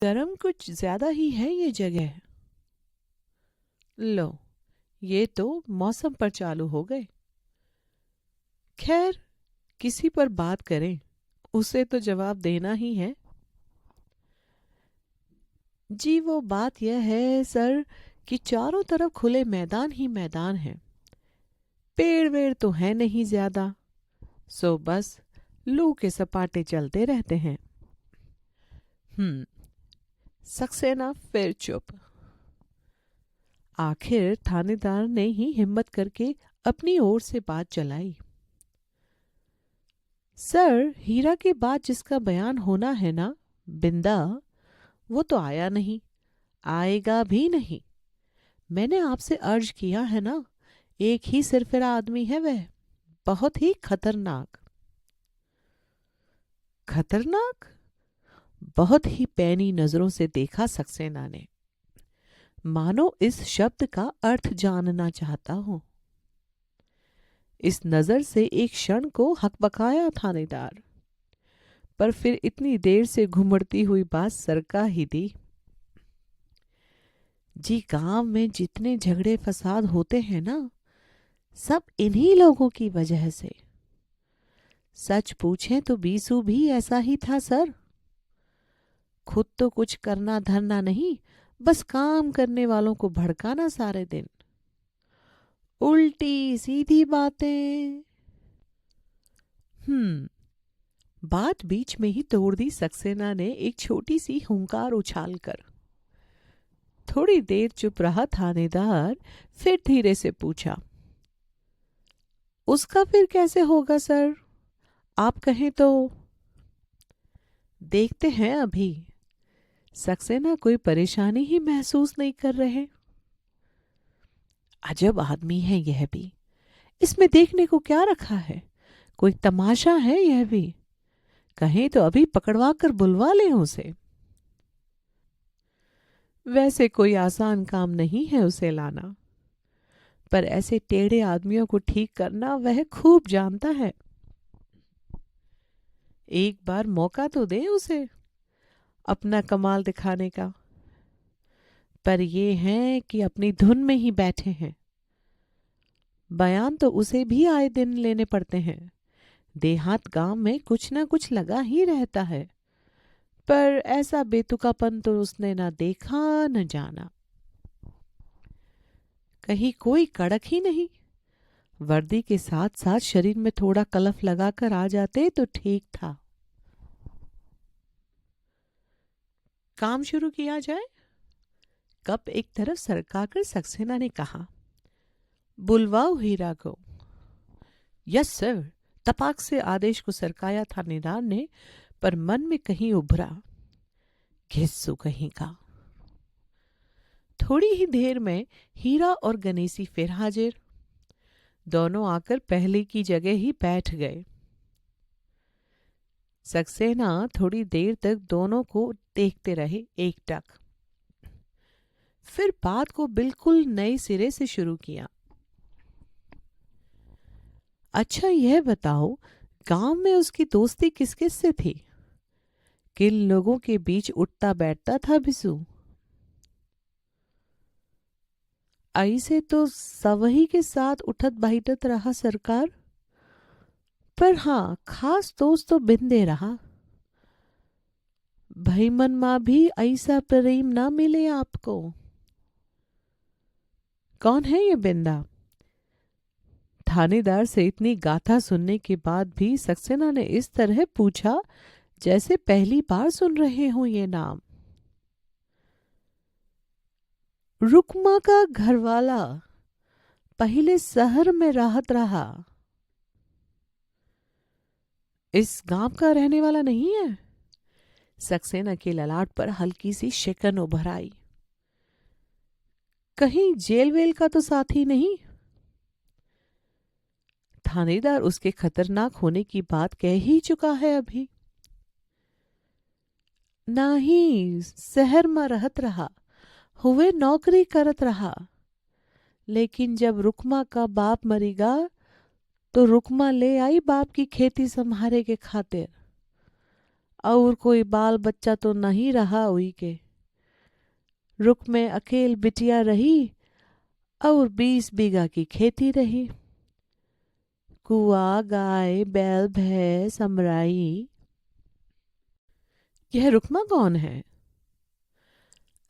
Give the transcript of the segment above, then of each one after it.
गरम कुछ ज्यादा ही है ये जगह। लो, ये तो मौसम पर चालू हो गए। खैर, किसी पर बात करें, उसे तो जवाब देना ही है। जी, वो बात यह है सर कि चारों तरफ खुले मैदान ही मैदान हैं। पेड़ वेड़ तो है नहीं ज्यादा, सो बस लू के सपाटे चलते रहते हैं। हम्म। सक्सेना फिर चुप। आखिर थानेदार ने ही हिम्मत करके अपनी ओर से बात चलाई। सर, हीरा के बाद जिसका बयान होना है ना, बिंदा, वो तो आया नहीं, आएगा भी नहीं। मैंने आपसे अर्ज किया है ना, एक ही सिरफिरा आदमी है वह, बहुत ही खतरनाक। खतरनाक? बहुत ही पैनी नजरों से देखा सक्सेना ने, मानो इस शब्द का अर्थ जानना चाहता हो। इस नजर से एक क्षण को हकबकाया थानेदार, पर फिर इतनी देर से घुमड़ती हुई बात सरका ही दी। जी, गांव में जितने झगड़े फसाद होते हैं ना, सब इन्हीं लोगों की वजह से। सच पूछें तो बीसू भी ऐसा ही था सर। खुद तो कुछ करना धरना नहीं, बस काम करने वालों को भड़काना सारे दिन, उल्टी सीधी बातें। बात बीच में ही तोड़ दी सक्सेना ने एक छोटी सी हुंकार उछालकर। थोड़ी देर चुप रहा थानेदार, फिर धीरे से पूछा, उसका फिर कैसे होगा सर? आप कहें तो। देखते हैं अभी। सक्सेना कोई परेशानी ही महसूस नहीं कर रहे। अजब आदमी है यह भी, इसमें देखने को क्या रखा है? कोई तमाशा है यह भी? कहें तो अभी पकड़वा कर बुलवा लें उसे। वैसे कोई आसान काम नहीं है उसे लाना, पर ऐसे टेढ़े आदमियों को ठीक करना वह खूब जानता है। एक बार मौका तो दे उसे अपना कमाल दिखाने का। पर ये हैं कि अपनी धुन में ही बैठे हैं। बयान तो उसे भी आए दिन लेने पड़ते हैं। देहात गांव में कुछ ना कुछ लगा ही रहता है, पर ऐसा बेतुकापन तो उसने ना देखा न जाना। कहीं कोई कड़क ही नहीं। वर्दी के साथ साथ शरीर में थोड़ा कलफ लगाकर आ जाते तो ठीक था। काम शुरू किया जाए? कप एक तरफ सरकाकर सक्सेना ने कहा, बुलवाओ हीरा को। Yes sir. तपाक से आदेश को सरकाया थानेदार ने, पर मन में कहीं उभरा, घिस्सू कहीं का। थोड़ी ही देर में हीरा और गणेशी फिर हाजिर। दोनों आकर पहले की जगह ही बैठ गए। सक्सेना थोड़ी देर तक दोनों को देखते रहे एकटक। फिर बात को बिल्कुल नए सिरे से शुरू किया। अच्छा, यह बताओ, गांव में उसकी दोस्ती किस किस से थी? किन लोगों के बीच उठता बैठता था बिसु? ऐसे तो सवही के साथ उठत बैठत रहा सरकार, पर हाँ, खास दोस्त तो बिंदे रहा। भईमन माँ भी ऐसा प्रेम ना मिले आपको। कौन है ये बिंदा? थानेदार से इतनी गाथा सुनने के बाद भी सक्सेना ने इस तरह पूछा जैसे पहली बार सुन रहे हो ये नाम। रुकमा का घरवाला, पहले शहर में राहत रहा। इस गांव का रहने वाला नहीं है? सक्सेना के ललाट पर हल्की सी शिकन उभर आई। कहीं जेल वेल का तो साथी नहीं? थानेदार उसके खतरनाक होने की बात कह ही चुका है अभी। नहीं, शहर में रहत रहा, हुए नौकरी करत रहा। लेकिन जब रुकमा का बाप मरीगा तो रुकमा ले आई बाप की खेती संभाले के खातिर। और कोई बाल बच्चा तो नहीं रहा हुई के। रुक में अकेल बिटिया रही और 20 बीघा की खेती रही। कुआ, गाय, बैल, भैंस, अमराई। यह रुकमा कौन है?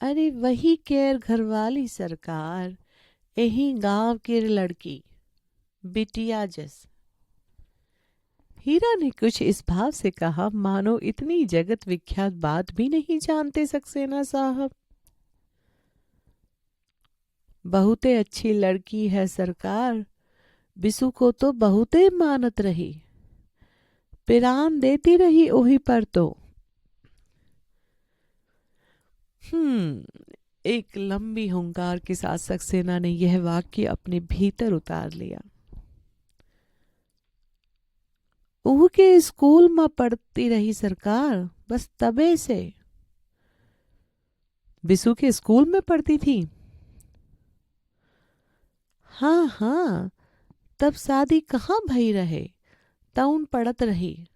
अरे वही केर घरवाली सरकार, यही गांव की लड़की, बिटिया जस। हीरा ने कुछ इस भाव से कहा मानो इतनी जगत विख्यात बात भी नहीं जानते सक्सेना साहब। बहुते अच्छी लड़की है सरकार, बिसु को तो बहुते मानत रही, पिरान देती रही ओही पर तो। एक लंबी हुंकार के साथ सक्सेना ने यह वाक्य अपने भीतर उतार लिया। ऊ के स्कूल में पढ़ती रही सरकार, बस तबे से। बिसु के स्कूल में पढ़ती थी? हाँ हाँ, तब शादी कहाँ भई रहे, तउन पढ़त रही।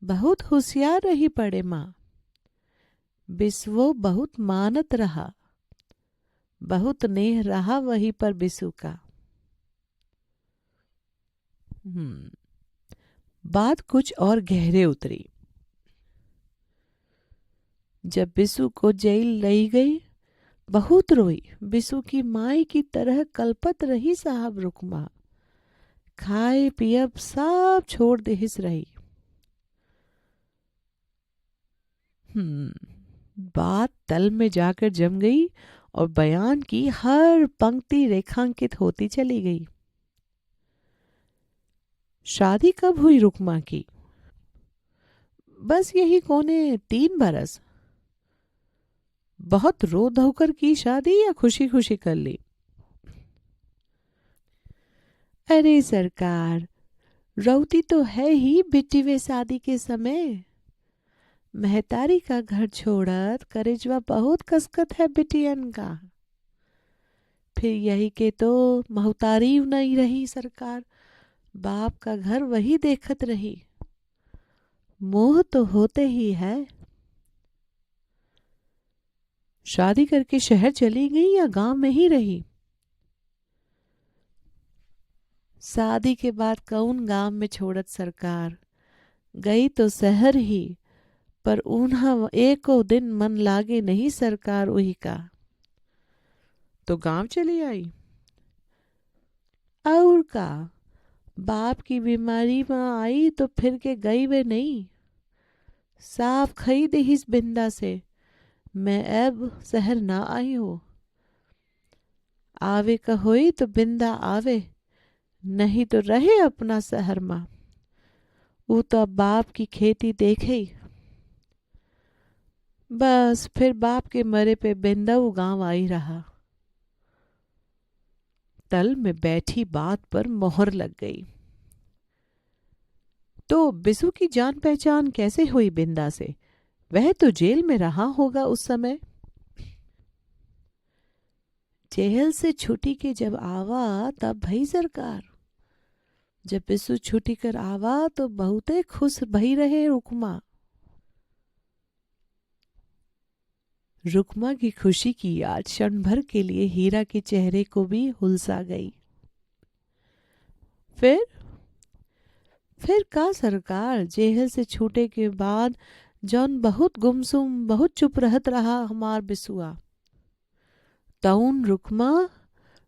बहुत होशियार रही पढ़े माँ। बिस्वो बहुत मानत रहा, बहुत नेह रहा वही पर बिसु का। बात कुछ और गहरे उतरी। जब बिसु को जेल लाई गई, बहुत रोई। बिसु की माई की तरह कलपत रही साहब रुकमा। खाए पियब सब छोड़ देहिस रही। बात तल में जाकर जम गई और बयान की हर पंक्ति रेखांकित होती चली गई। शादी कब हुई रुकमा की? बस यही कोने 3 बरस। बहुत रो धोकर की शादी या खुशी खुशी कर ली? अरे सरकार, रौती तो है ही बिटिवे वे शादी के समय। महतारी का घर छोड़त करेजवा बहुत कसकत है बिटियन का। फिर यही के तो महतारी नहीं रही सरकार, बाप का घर वही देखत रही। मोह तो होते ही है। शादी करके शहर चली गई या गांव में ही रही? शादी के बाद कौन गांव में छोड़त सरकार, गई तो शहर ही, पर उन्हा एको दिन मन लागे नहीं सरकार वही का। तो गांव चली आई? और का, बाप की बीमारी में आई तो फिर के गई वे नहीं। साफ खई देहिस बिंदा से, मैं अब शहर ना आई हो। आवे का होई तो बिंदा आवे, नहीं तो रहे अपना शहर में। वो तो अब बाप की खेती देखे। बस फिर बाप के मरे पे बिंदा वो गांव आई रहा। तल में बैठी बात पर मोहर लग गई। तो बिसु की जान पहचान कैसे हुई बिंदा से? वह तो जेल में रहा होगा उस समय। जेल से छुट्टी के जब आवा तब भई सरकार। जब बिसु छुट्टी कर आवा तो बहुते खुश भई रहे रुकमा। रुकमा की खुशी की याद क्षण भर के लिए हीरा के चेहरे को भी हुलसा गई। फिर का सरकार, जेल से छूटे के बाद जौन बहुत गुमसुम बहुत चुप रहत रहा हमार बिसुआ, तउन रुकमा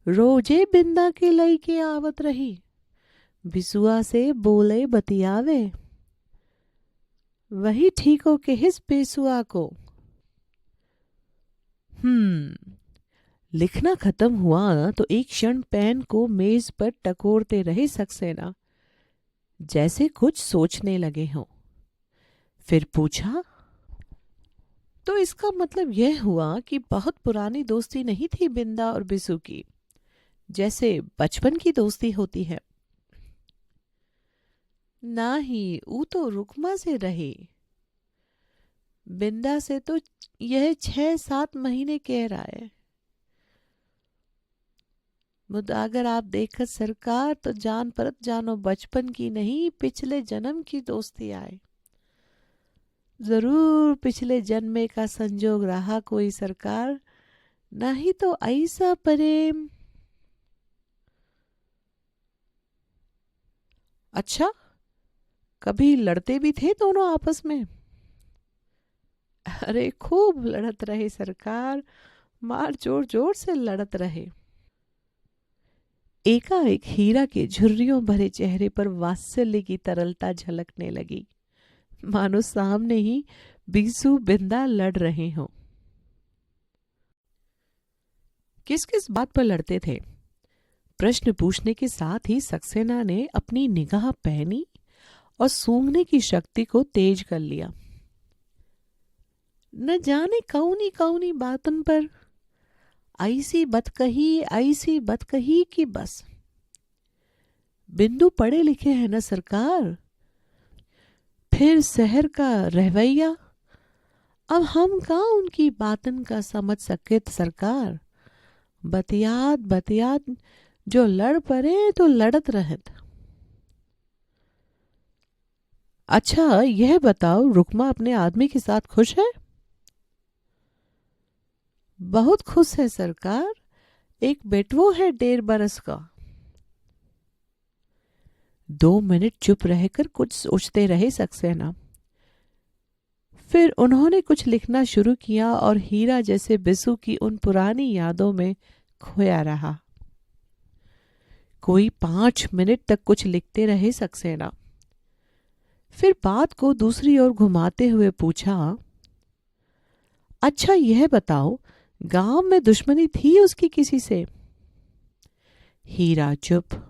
रोजे बिंदा के लई के आवत रही, बिसुआ से बोले बतियावे। वही ठीक हो के हिस बिसुआ को। लिखना खत्म हुआ तो एक क्षण पेन को मेज पर टकोरते रहे सक्सेना, जैसे कुछ सोचने लगे हों। फिर पूछा, तो इसका मतलब यह हुआ कि बहुत पुरानी दोस्ती नहीं थी बिंदा और बिसु की, जैसे बचपन की दोस्ती होती है? ना ही, वो तो रुकमा से रही। बिंदा से तो यह 6-7 महीने कह रहा है। मुद्दा अगर आप देखत सरकार तो जान परत जानो बचपन की नहीं पिछले जन्म की दोस्ती आए। जरूर पिछले जन्मे का संजोग रहा कोई सरकार, नहीं तो ऐसा प्रेम। अच्छा, कभी लड़ते भी थे दोनों आपस में? अरे खूब लड़त रहे सरकार, मार जोर जोर से लड़त रहे। एकाएक हीरा के झुर्रियों भरे चेहरे पर वात्सल्य की तरलता झलकने लगी, मानो सामने ही बीसू बिंदा लड़ रहे हों। किस किस बात पर लड़ते थे? प्रश्न पूछने के साथ ही सक्सेना ने अपनी निगाह पहनी और सूंघने की शक्ति को तेज कर लिया। न जाने कौनी कौनी बातन पर, ऐसी बत कही कि बस। बिंदु पढ़े लिखे हैं ना सरकार, फिर शहर का रहवैया, अब हम कहाँ उनकी बातन का समझ सके सरकार। बतियात बतियात जो लड़ पड़े तो लड़त रहत। अच्छा यह बताओ, रुकमा अपने आदमी के साथ खुश है? बहुत खुश है सरकार, एक बेटवो है 1.5 बरस का। 2 मिनट चुप रहकर कुछ सोचते रहे सक्सेना। फिर उन्होंने कुछ लिखना शुरू किया और हीरा जैसे बिसु की उन पुरानी यादों में खोया रहा। कोई 5 मिनट तक कुछ लिखते रहे सक्सेना। फिर बात को दूसरी ओर घुमाते हुए पूछा, अच्छा यह बताओ, गांव में दुश्मनी थी उसकी किसी से? हीरा चुप।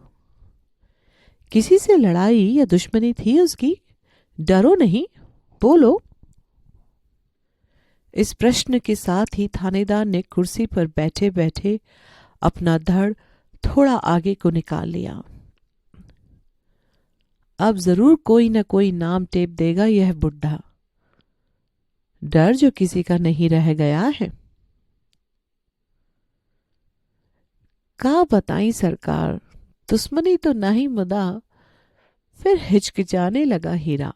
किसी से लड़ाई या दुश्मनी थी उसकी? डरो नहीं, बोलो। इस प्रश्न के साथ ही थानेदार ने कुर्सी पर बैठे बैठे अपना धड़ थोड़ा आगे को निकाल लिया। अब जरूर कोई न कोई नाम टेप देगा यह बुढ़ा। डर जो किसी का नहीं रह गया है। का बताई सरकार, दुश्मनी तो नहीं मुदा। फिर हिचकिचाने लगा हीरा,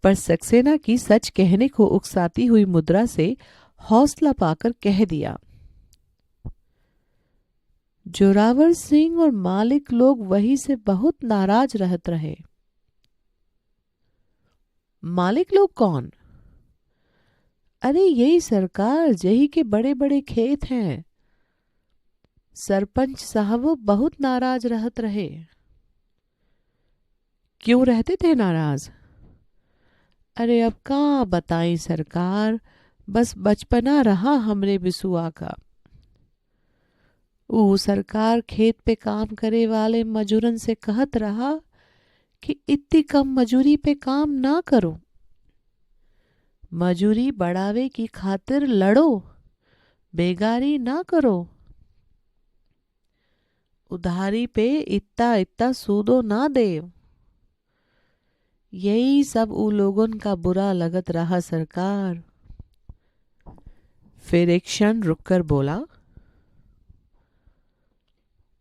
पर सक्सेना की सच कहने को उकसाती हुई मुद्रा से हौसला पाकर कह दिया, जोरावर सिंह और मालिक लोग वही से बहुत नाराज रहत रहे। मालिक लोग कौन? अरे यही सरकार, जही के बड़े बड़े खेत हैं। सरपंच साहब बहुत नाराज रहत रहे। क्यों रहते थे नाराज? अरे अब कहाँ बताई सरकार, बस बचपना रहा हमरे बिसुआ का। वो सरकार खेत पे काम करे वाले मजूरन से कहत रहा कि इतनी कम मजूरी पे काम ना करो, मजूरी बढ़ावे की खातिर लड़ो, बेगारी ना करो, उधारी पे इतना इतना सूदो ना दे। यही सब उ लोगन का बुरा लगत रहा सरकार। फिर एक क्षण रुककर बोला,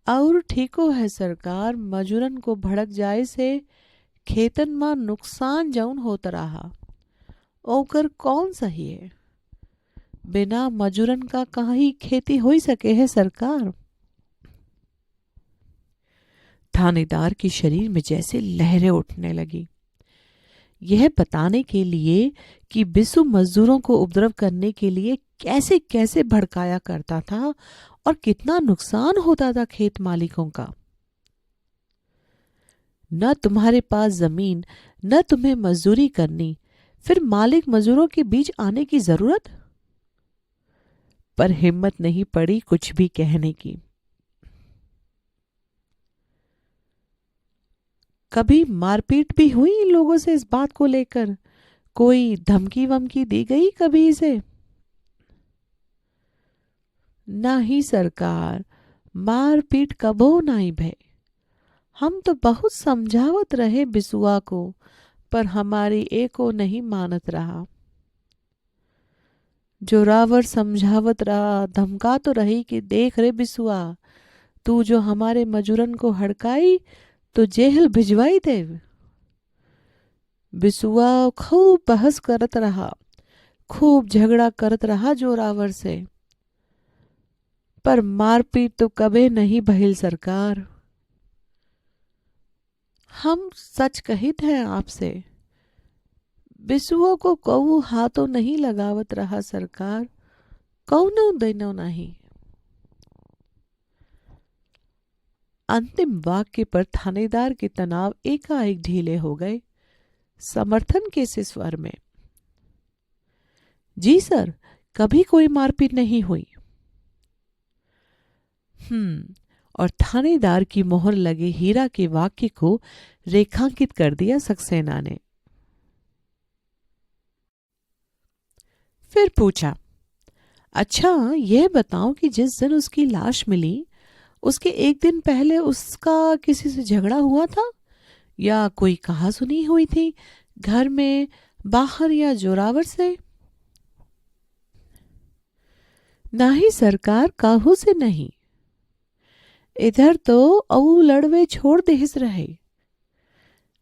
और ठीको है सरकार, मजूरन को भड़क जाए से खेतन में नुकसान जौन होता रहा ओकर कौन सही है? बिना मजूरन का कहीं खेती हो सके है सरकार। थानेदार के शरीर में जैसे लहरें उठने लगी। यह बताने के लिए कि बिसु मजदूरों को उपद्रव करने के लिए कैसे कैसे भड़काया करता था और कितना नुकसान होता था खेत मालिकों का। न तुम्हारे पास जमीन, न तुम्हें मजदूरी करनी, फिर मालिक मजदूरों के बीच आने की जरूरत? पर हिम्मत नहीं पड़ी कुछ भी कहने की। कभी मारपीट भी हुई इन लोगों से इस बात को लेकर? कोई धमकी वमकी दी गई कभी इसे? नहीं सरकार, मारपीट कबो नहीं भय। हम तो बहुत समझावत रहे बिसुआ को, पर हमारी एको नहीं मानत रहा। जोरावर समझावत रहा, धमका तो रही कि देख रे बिसुआ, तू जो हमारे मजूरन को हड़काई तो जेल भिजवाई देव। बिसुआ खूब बहस करत रहा, खूब झगड़ा करत रहा जोरावर से, पर मारपीट तो कबे नहीं भइल सरकार। हम सच कहित हैं आपसे, बिसुओं को कऊ हाथों नहीं लगावत रहा सरकार, कौनो दिनो नहीं। अंतिम वाक्य पर थानेदार के तनाव एकाएक ढीले हो गए। समर्थन के से स्वर में, जी सर, कभी कोई मारपीट नहीं हुई। और थानेदार की मोहर लगे हीरा के वाक्य को रेखांकित कर दिया सक्सेना ने। फिर पूछा, अच्छा यह बताओ कि जिस दिन उसकी लाश मिली उसके एक दिन पहले उसका किसी से झगड़ा हुआ था या कोई कहा सुनी हुई थी, घर में, बाहर या जोरावर से? नहीं सरकार, काहू से नहीं। इधर तो औ लड़वे छोड़ देहिस रहे।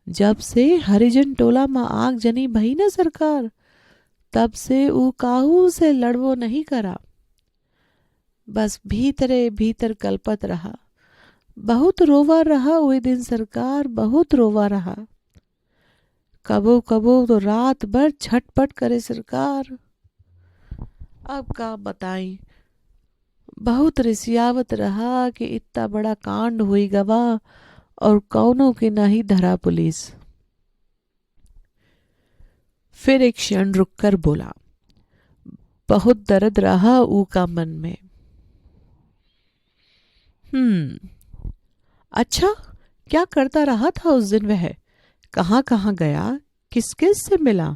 जब से हरिजन टोला में आग जनी भई न सरकार, तब से ऊ काहू से लड़वो नहीं करा। बस भीतरे भीतर कल्पत रहा। बहुत रोवा रहा वही दिन सरकार, बहुत रोवा रहा। कबो कबो तो रात भर छटपट करे सरकार। अब का बताई, बहुत रिसियावत रहा कि इतना बड़ा कांड हुई गवा और कौनों के नहीं धरा पुलिस। फिर एक क्षण रुककर बोला, बहुत दर्द रहा ऊ का मन में। अच्छा, क्या करता रहा था उस दिन वह? कहाँ कहाँ गया, किस किस से मिला?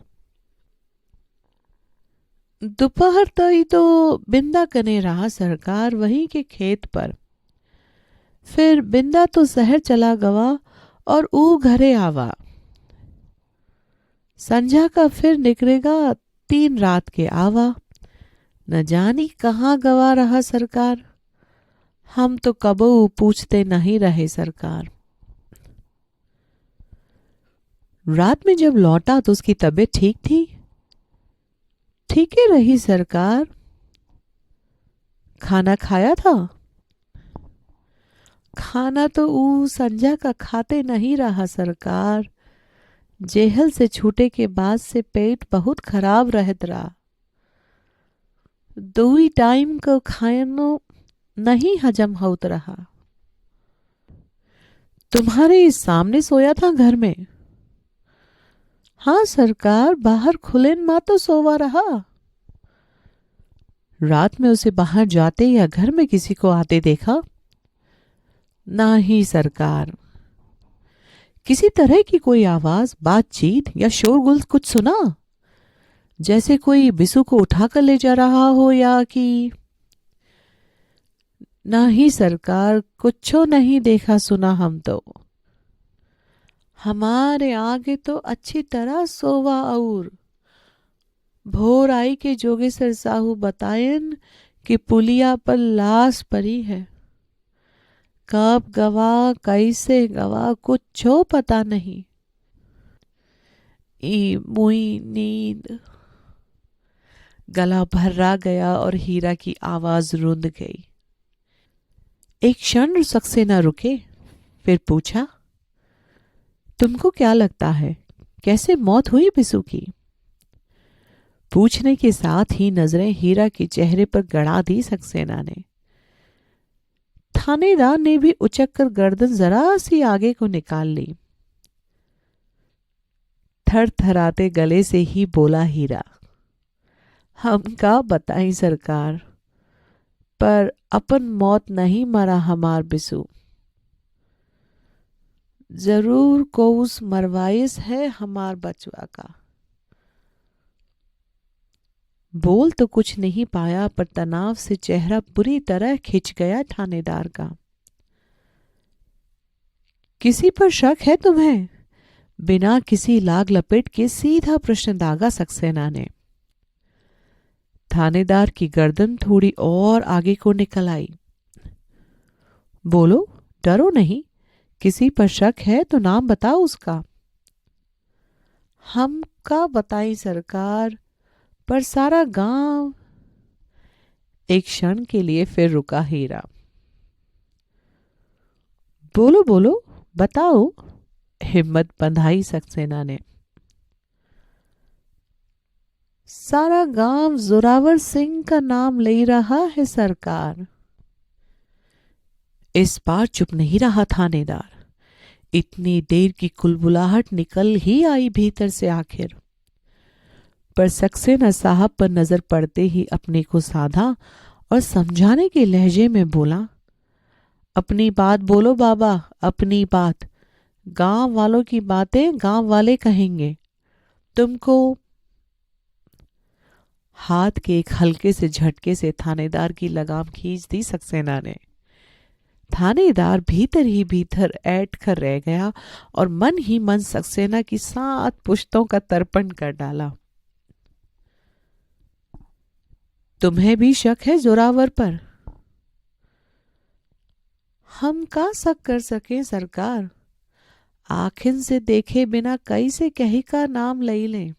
दोपहर तई तो बिंदा कने रहा सरकार, वहीं के खेत पर। फिर बिंदा तो शहर चला गवा और ऊ घरे आवा। संझा का फिर निकलेगा, 3 रात के आवा। न जानी कहाँ गवा रहा सरकार। हम तो कबो पूछते नहीं रहे सरकार। रात में जब लौटा तो उसकी तबीयत ठीक थी? ठीक ही रही सरकार। खाना खाया था? खाना तो ऊ संझा का खाते नहीं रहा सरकार। जेहल से छूटे के बाद से पेट बहुत खराब रहत रहा। 2 टाइम को खानो नहीं हजम होत रहा। तुम्हारे सामने सोया था घर में? हाँ सरकार, बाहर खुले मां तो सोवा रहा। रात में उसे बाहर जाते या घर में किसी को आते देखा? नहीं सरकार। किसी तरह की कोई आवाज, बातचीत या शोरगुल कुछ सुना? जैसे कोई बिसु को उठाकर ले जा रहा हो या कि? नहीं सरकार, कुछ नहीं देखा सुना हम तो। हमारे आगे तो अच्छी तरह सोवा और भोर आई के जोगेश्वर साहू बतायन कि पुलिया पर लाश पड़ी है। कब गवा, कैसे गवा, कुछ पता नहीं। ई मुई नींद। गला भर्रा गया और हीरा की आवाज रुंध गई। एक क्षण सक्सेना रुके, फिर पूछा, तुमको क्या लगता है कैसे मौत हुई बिसु की? पूछने के साथ ही नजरें हीरा के चेहरे पर गड़ा दी सक्सेना ने। थानेदार ने भी उचक कर गर्दन जरा सी आगे को निकाल ली। थरथराते गले से ही बोला हीरा, हम का बताई सरकार, पर अपन मौत नहीं मरा हमार बिसु। जरूर कोउस मरवाइस है हमार बचवा का। बोल तो कुछ नहीं पाया, पर तनाव से चेहरा बुरी तरह खिंच गया थानेदार का। किसी पर शक है तुम्हें? बिना किसी लाग लपेट के सीधा प्रश्न दागा सक्सेना ने। थानेदार की गर्दन थोड़ी और आगे को निकल आई। बोलो, डरो नहीं। किसी पर शक है तो नाम बताओ उसका। हम का बताई सरकार, पर सारा गांव। एक क्षण के लिए फिर रुका हीरा। बोलो बोलो, बताओ, हिम्मत बंधाई सक्सेना ने। सारा गांव जोरावर सिंह का नाम ले रहा है सरकार। इस बार चुप नहीं रहा थानेदार। इतनी देर की कुलबुलाहट निकल ही आई भीतर से आखिर। पर सक्सेना साहब पर नजर पड़ते ही अपने को साधा और समझाने के लहजे में बोला, अपनी बात बोलो बाबा, अपनी बात। गांव वालों की बातें गांव वाले कहेंगे। तुमको। हाथ के एक हल्के से झटके से थानेदार की लगाम खींच दी सक्सेना ने। थानेदार भीतर ही भीतर ऐंठ कर रह गया और मन ही मन सक्सेना की 7 पुश्तों का तर्पण कर डाला। तुम्हें भी शक है जोरावर पर? हम का शक कर सके सरकार? आखिन से देखे बिना कैसे कही का नाम लई लें।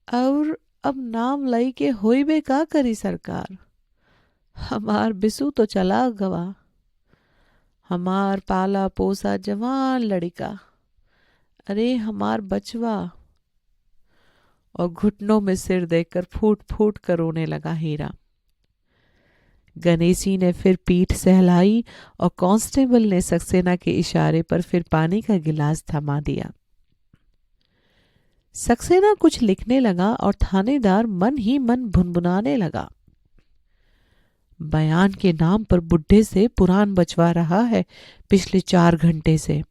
और अब नाम लई के होइबे का करी सरकार? हमार बिसु तो चला गवा। हमार पाला पोसा जवान लड़का। अरे हमार बचवा। और घुटनों में सिर देकर फूट फूट कर रोने लगा हीरा। गणेशी ने फिर पीठ सहलाई और कांस्टेबल ने सक्सेना के इशारे पर फिर पानी का गिलास थमा दिया। सक्सेना कुछ लिखने लगा और थानेदार मन ही मन भुनभुनाने लगा। बयान के नाम पर बुढ़े से पुराण बचवा रहा है पिछले 4 घंटे से।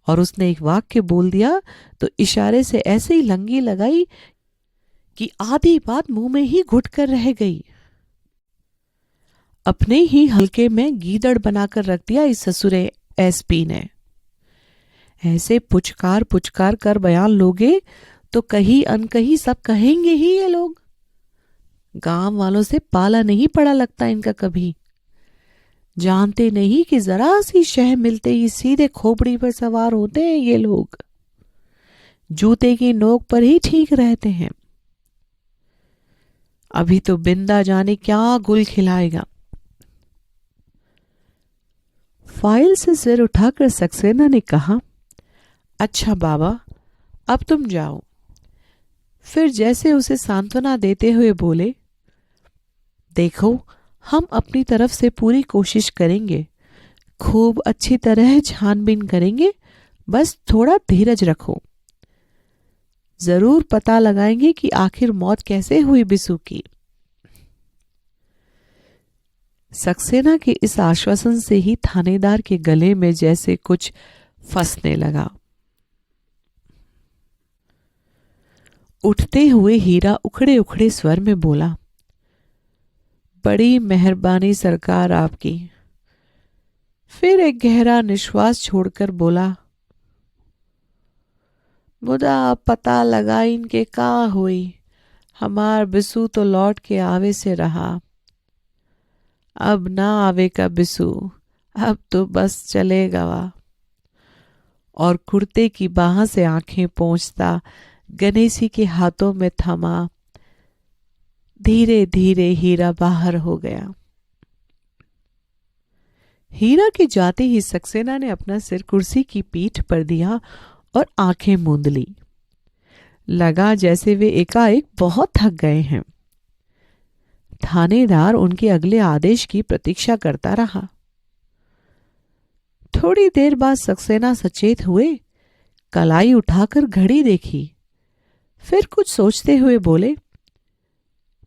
और उसने एक वाक्य बोल दिया तो इशारे से ऐसे ही लंगी लगाई कि आधी बात मुंह में ही घुट कर रह गई। अपने ही हल्के में गीदड़ बनाकर रख दिया इस ससुरे एसपी ने। ऐसे पुचकार पुचकार कर बयान लोगे तो कहीं अनकहीं सब कहेंगे ही ये लोग। गांव वालों से पाला नहीं पड़ा लगता इनका कभी। जानते नहीं कि जरा सी शह मिलते ही सीधे खोपड़ी पर सवार होते हैं ये लोग। जूते की नोक पर ही ठीक रहते हैं। अभी तो बिंदा जाने क्या गुल खिलाएगा। फाइल से सिर उठाकर सक्सेना ने कहा, अच्छा बाबा, अब तुम जाओ। फिर जैसे उसे सांत्वना देते हुए बोले, देखो, हम अपनी तरफ से पूरी कोशिश करेंगे। खूब अच्छी तरह छानबीन करेंगे। बस थोड़ा धीरज रखो। जरूर पता लगाएंगे कि आखिर मौत कैसे हुई बिसु की। सक्सेना के इस आश्वासन से ही थानेदार के गले में जैसे कुछ फंसने लगा। उठते हुए हीरा उखड़े उखड़े स्वर में बोला, बड़ी मेहरबानी सरकार आपकी। फिर एक गहरा निश्वास छोड़कर बोला, मुदा पता लगा इनके का हुई। हमार बिसु तो लौट के आवे से रहा। अब ना आवे का बिसु, अब तो बस चले गवा। और कुर्ते की बाह से आंखें पोंछता गणेशी के हाथों में थमा धीरे धीरे हीरा बाहर हो गया। हीरा के जाते ही सक्सेना ने अपना सिर कुर्सी की पीठ पर दिया और आंखें मूंद ली। लगा जैसे वे एकाएक बहुत थक गए हैं। थानेदार उनके अगले आदेश की प्रतीक्षा करता रहा। थोड़ी देर बाद सक्सेना सचेत हुए, कलाई उठाकर घड़ी देखी। फिर कुछ सोचते हुए बोले,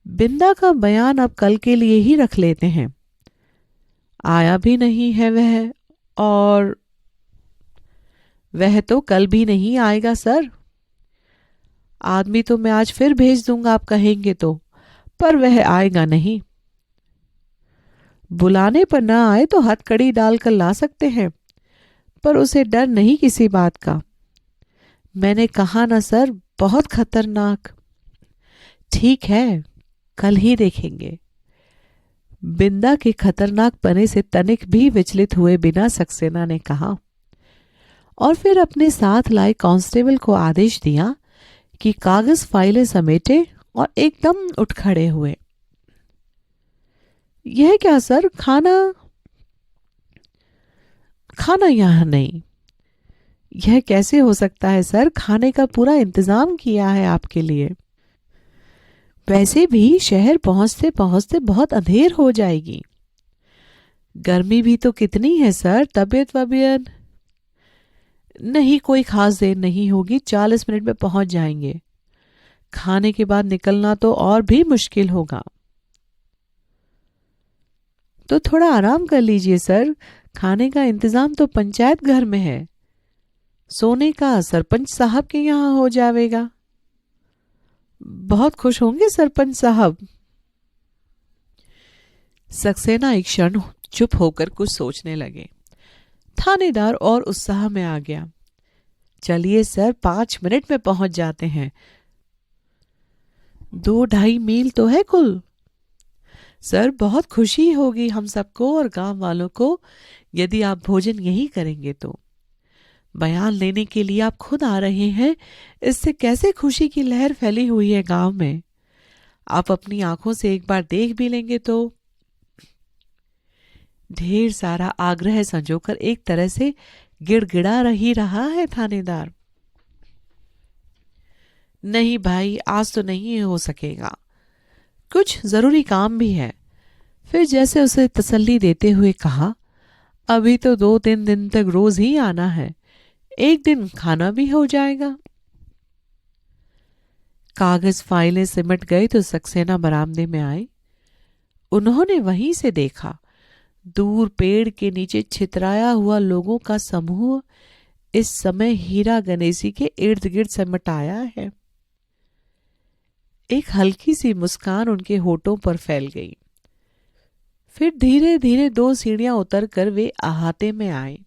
बिंदा का बयान अब कल के लिए ही रख लेते हैं। आया भी नहीं है वह, और वह तो कल भी नहीं आएगा सर। आदमी तो मैं आज फिर भेज दूंगा आप कहेंगे तो, पर वह आएगा नहीं। बुलाने पर ना आए तो हथकड़ी डालकर ला सकते हैं, पर उसे डर नहीं किसी बात का। मैंने कहा ना सर, बहुत खतरनाक। ठीक है, कल ही देखेंगे। बिंदा के खतरनाक पने से तनिक भी विचलित हुए बिना सक्सेना ने कहा, और फिर अपने साथ लाए कांस्टेबल को आदेश दिया कि कागज फाइलें समेटे और एकदम उठ खड़े हुए। यह क्या सर, खाना यहाँ नहीं। यह कैसे हो सकता है सर, खाने का पूरा इंतजाम किया है आपके लिए। वैसे भी शहर पहुंचते पहुंचते बहुत अंधेर हो जाएगी। गर्मी भी तो कितनी है सर, तबीयत वबीयत नहीं, कोई खास देर नहीं होगी, 40 मिनट में पहुंच जाएंगे। खाने के बाद निकलना तो और भी मुश्किल होगा। तो थोड़ा आराम कर लीजिए सर, खाने का इंतजाम तो पंचायत घर में है, सोने का सरपंच साहब के यहाँ हो जाएगा। बहुत खुश होंगे सरपंच साहब। सक्सेना एक क्षण चुप होकर कुछ सोचने लगे। थानेदार और उत्साह में आ गया। चलिए सर, 5 मिनट में पहुंच जाते हैं। 2-2.5 मील तो है कुल। सर बहुत खुशी होगी हम सबको और गांव वालों को यदि आप भोजन यही करेंगे तो। बयान लेने के लिए आप खुद आ रहे हैं, इससे कैसे खुशी की लहर फैली हुई है गांव में। आप अपनी आंखों से एक बार देख भी लेंगे तो। ढेर सारा आग्रह संजोकर एक तरह से गिड़गिड़ा ही रहा है थानेदार। नहीं भाई, आज तो नहीं हो सकेगा, कुछ जरूरी काम भी है। फिर जैसे उसे तसल्ली देते हुए कहा, अभी तो 2-3 दिन तक रोज ही आना है, एक दिन खाना भी हो जाएगा। कागज फाइलें सिमट गई तो सक्सेना बरामदे में आई। उन्होंने वहीं से देखा, दूर पेड़ के नीचे छितराया हुआ लोगों का समूह इस समय हीरा गणेशी के इर्द गिर्द सिमटाया है। एक हल्की सी मुस्कान उनके होठों पर फैल गई। फिर धीरे धीरे 2 सीढ़ियां उतरकर वे अहाते में आए।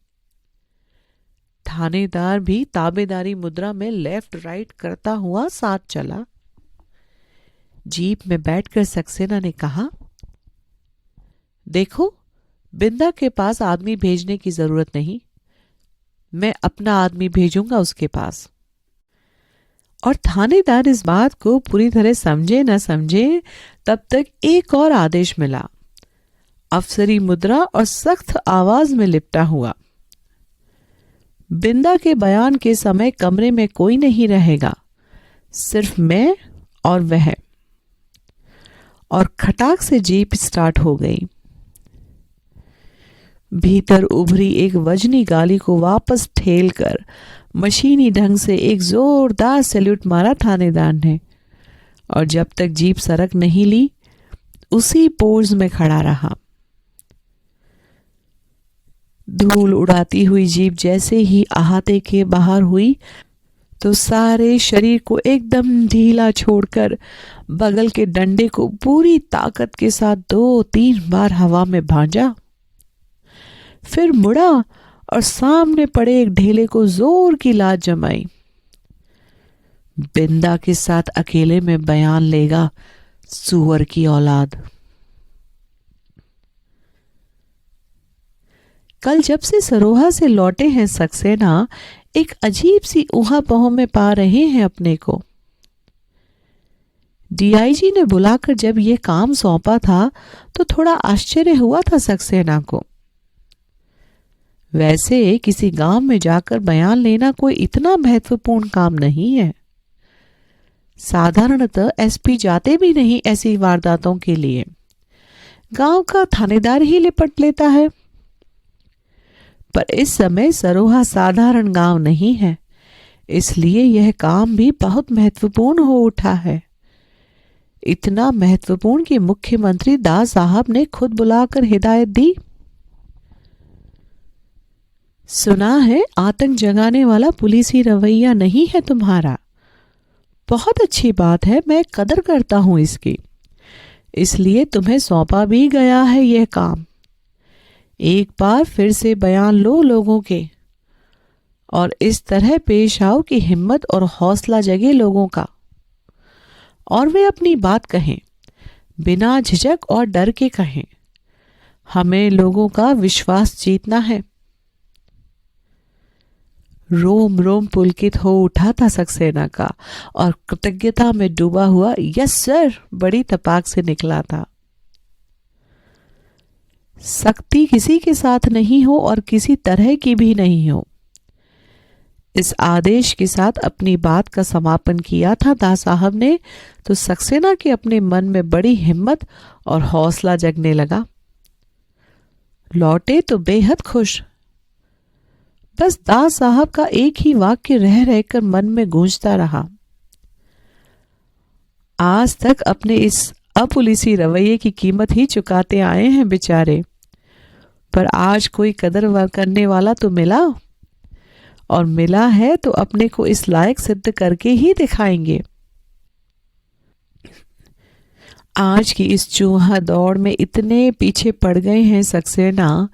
थानेदार भी ताबेदारी मुद्रा में लेफ्ट राइट करता हुआ साथ चला। जीप में बैठकर सक्सेना ने कहा, देखो, बिंदा के पास आदमी भेजने की जरूरत नहीं, मैं अपना आदमी भेजूंगा उसके पास। और थानेदार इस बात को पूरी तरह समझे न समझे, तब तक एक और आदेश मिला, अफसरी मुद्रा और सख्त आवाज में लिपटा हुआ। बिंदा के बयान के समय कमरे में कोई नहीं रहेगा, सिर्फ मैं और वह। और खटाक से जीप स्टार्ट हो गई। भीतर उभरी एक वजनी गाली को वापस ठेलकर मशीनी ढंग से एक जोरदार सैल्यूट मारा थानेदार ने, और जब तक जीप सड़क नहीं ली उसी पोज में खड़ा रहा। धूल उड़ाती हुई जीप जैसे ही अहाते के बाहर हुई तो सारे शरीर को एकदम ढीला छोड़कर बगल के डंडे को पूरी ताकत के साथ 2-3 बार हवा में भांजा। फिर मुड़ा और सामने पड़े एक ढेले को जोर की लात जमाई। बिंदा के साथ अकेले में बयान लेगा, सुअर की औलाद। कल जब से सरोहा से लौटे हैं सक्सेना एक अजीब सी ऊहा-पोह में पा रहे हैं अपने को। डीआईजी ने बुलाकर जब यह काम सौंपा था तो थोड़ा आश्चर्य हुआ था सक्सेना को। वैसे किसी गांव में जाकर बयान लेना कोई इतना महत्वपूर्ण काम नहीं है। साधारणतः एसपी जाते भी नहीं ऐसी वारदातों के लिए, गांव का थानेदार ही लिपट लेता है। पर इस समय सरोहा साधारण गांव नहीं है, इसलिए यह काम भी बहुत महत्वपूर्ण हो उठा है। इतना महत्वपूर्ण कि मुख्यमंत्री दास साहब ने खुद बुलाकर हिदायत दी। सुना है आतंक जगाने वाला पुलिसी रवैया नहीं है तुम्हारा। बहुत अच्छी बात है, मैं कदर करता हूं इसकी, इसलिए तुम्हें सौंपा भी गया है यह काम। एक बार फिर से बयान लो लोगों के, और इस तरह पेश आओ कि हिम्मत और हौसला जगे लोगों का, और वे अपनी बात कहें, बिना झिझक और डर के कहें। हमें लोगों का विश्वास जीतना है। रोम रोम पुलकित हो उठा था सक्सेना का और कृतज्ञता में डूबा हुआ यस सर बड़ी तपाक से निकला था। सख्ती किसी के साथ नहीं हो और किसी तरह की भी नहीं हो, इस आदेश के साथ अपनी बात का समापन किया था दास साहब ने। तो सक्सेना के अपने मन में बड़ी हिम्मत और हौसला जगने लगा। लौटे तो बेहद खुश। बस दास साहब का एक ही वाक्य रह रहकर मन में गूंजता रहा। आज तक अपने इस अपुलिसी रवैये की कीमत ही चुकाते आए हैं बेचारे, पर आज कोई कदर करने वाला तो मिला, और मिला है तो अपने को इस लायक सिद्ध करके ही दिखाएंगे। आज की इस चूहा दौड़ में इतने पीछे पड़ गए हैं सक्सेना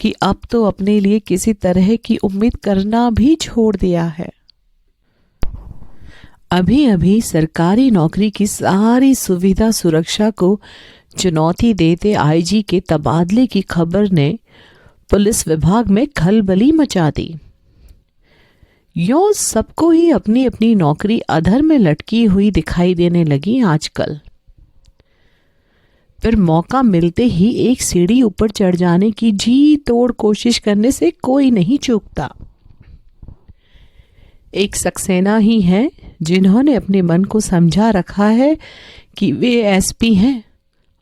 कि अब तो अपने लिए किसी तरह की उम्मीद करना भी छोड़ दिया है। अभी अभी सरकारी नौकरी की सारी सुविधा सुरक्षा को चुनौती देते आईजी के तबादले की खबर ने पुलिस विभाग में खलबली मचा दी। यूं सबको ही अपनी अपनी नौकरी अधर में लटकी हुई दिखाई देने लगी आजकल। फिर मौका मिलते ही एक सीढ़ी ऊपर चढ़ जाने की जी तोड़ कोशिश करने से कोई नहीं चूकता। एक सक्सेना ही है जिन्होंने अपने मन को समझा रखा है कि वे एसपी हैं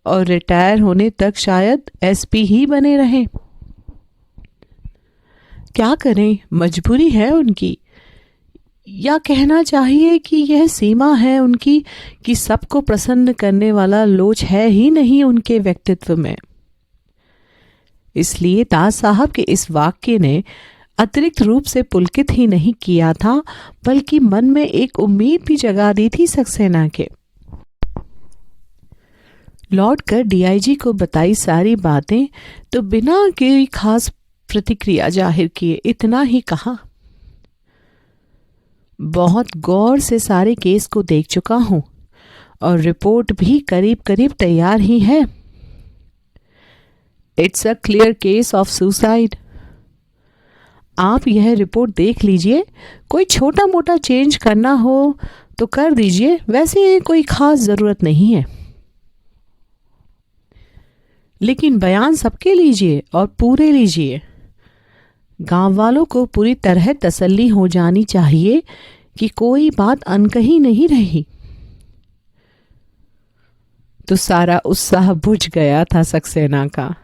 और रिटायर होने तक शायद एसपी ही बने रहें। क्या करें, मजबूरी है उनकी, या कहना चाहिए कि यह सीमा है उनकी कि सबको प्रसन्न करने वाला लोच है ही नहीं उनके व्यक्तित्व में। इसलिए दास साहब के इस वाक्य ने अतिरिक्त रूप से पुलकित ही नहीं किया था, बल्कि मन में एक उम्मीद भी जगा दी थी सक्सेना के। लौटकर डीआईजी को बताई सारी बातें तो बिना कोई खास प्रतिक्रिया जाहिर किए इतना ही कहा, बहुत गौर से सारे केस को देख चुका हूं और रिपोर्ट भी करीब करीब तैयार ही है। It's a clear case of suicide. आप यह रिपोर्ट देख लीजिए, कोई छोटा मोटा चेंज करना हो तो कर दीजिए, वैसे कोई खास जरूरत नहीं है। लेकिन बयान सबके लीजिए और पूरे लीजिए। गांव वालों को पूरी तरह तसल्ली हो जानी चाहिए कि कोई बात अनकही नहीं रही। तो सारा उत्साह बुझ गया था सक्सेना का।